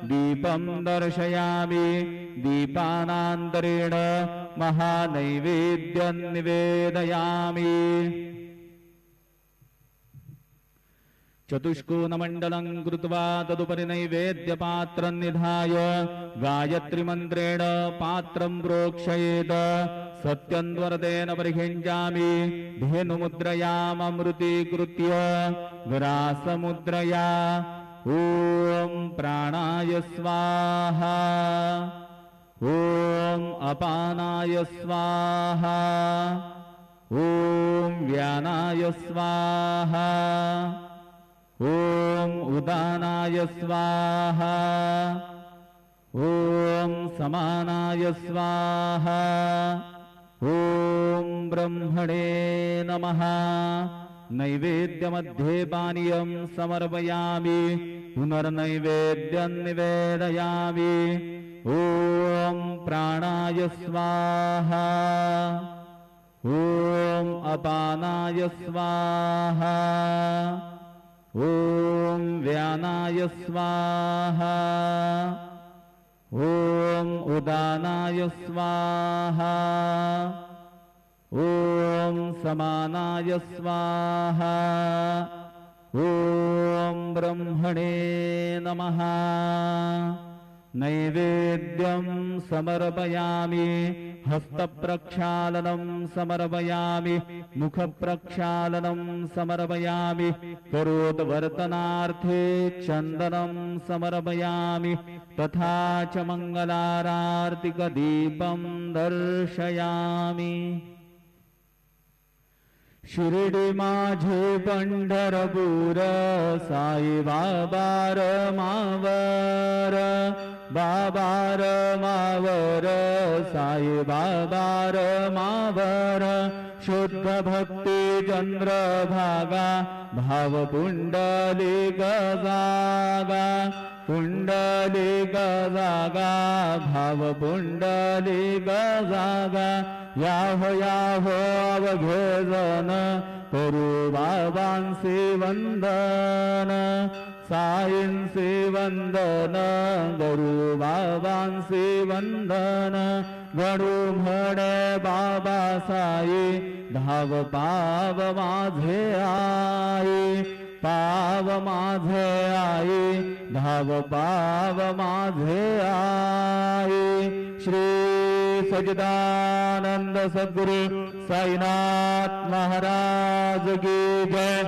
दीपं दर्शयामि दीपानान्तरेण महानैवेद्यं निवेदयामि। चतुष्कोणमण्डलं कृत्वा तदुपरि नैवेद्यपात्रं निधाय गायत्रीमन्त्रेण पात्रं प्रोक्षयेत्। सत्यं वरदेन परिहिञ्जामि धेनुमुद्रयाममृतीकृत्य ग्रासमुद्रया। ॐ प्राणाय स्वाहा ॐ अपानाय स्वाहा ॐ व्यानाय स्वाहा ॐ उदानाय स्वाहा ॐ समानाय स्वाहा ॐ ब्रह्मणे नमः। नैवेद्यमध्ये पानीयं समर्पयामि पुनर्नैवेद्यं निवेदयामि। ॐ प्राणाय स्वाहा ॐ अपानाय स्वाहा ॐ व्यानाय स्वाहा ॐ उदानाय स्वाहा ॐ समानाय स्वाहा ॐ ब्रह्मणे नमः। नैवेद्यं समर्पयामि हस्तप्रक्षालनं समर्पयामि मुखप्रक्षालनं समर्पयामि करोद्वर्तनार्थे चन्दनं समर्पयामि तथा च मङ्गलारार्तिकदीपं दर्शयामि। शिर्डी माझे पंढरपूर साई बाबार मावर बाबार मावर साई बाबार मावर शुद्ध भक्ती चंद्रभागा भाव पुंडलिक जागा पुंडलिक जागा भाव पुंडलिक जागा याहो याहो अवघे जन करू बाबांसी वंदन साईंसी वंदन करू बाबांसी वंदन गणू म्हणे बाबा साई धाव पाव माझे आई पाव माझे आई धाव पाव माझे आई। श्री सच्चिदानंद सद्गुरु साईनाथ महाराज की जय।